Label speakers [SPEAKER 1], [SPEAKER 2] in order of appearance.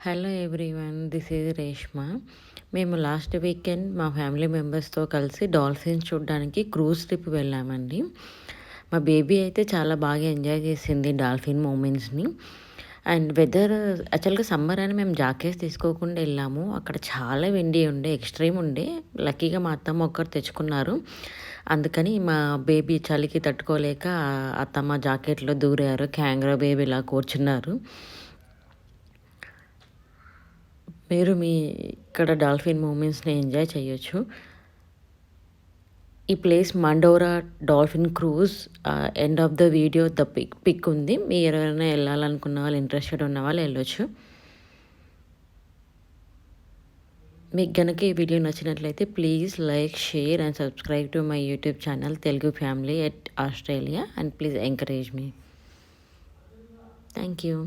[SPEAKER 1] Hello everyone, this is Reshma. మేము last weekend మా family మెంబర్స్తో కలిసి డాల్ఫిన్స్ చూడడానికి క్రూజ్ ట్రిప్ వెళ్ళామండి. మా బేబీ అయితే చాలా బాగా ఎంజాయ్ చేసింది డాల్ఫిన్ మూమెంట్స్ని. అండ్ వెదర్ యాక్చువల్గా సమ్మర్ అని మేము జాకెట్స్ తీసుకోకుండా వెళ్ళాము. అక్కడ చాలా వెండి ఉండే, ఎక్స్ట్రీమ్ ఉండే. లక్కీగా మా అత్తమ్మ ఒక్కరు తెచ్చుకున్నారు. అందుకని మా బేబీ చలికి తట్టుకోలేక అత్తమ్మ జాకెట్లో దూరారు. క్యాంగ్రో బేబీలా కూర్చున్నారు. మీరు ఇక్కడ డాల్ఫిన్ మూమెంట్స్ని ఎంజాయ్ చేయొచ్చు. ఈ ప్లేస్ మండోరా dolphin cruise. End of the video pic ఉంది. మీరు ఎవరైనా వెళ్ళాలనుకున్న వాళ్ళు, ఇంట్రెస్టెడ్ ఉన్న వాళ్ళు వెళ్ళొచ్చు. మీకు కనుక ఈ వీడియో నచ్చినట్లయితే please like, share and subscribe to my YouTube channel Telugu family at Australia, and please encourage me. Thank you.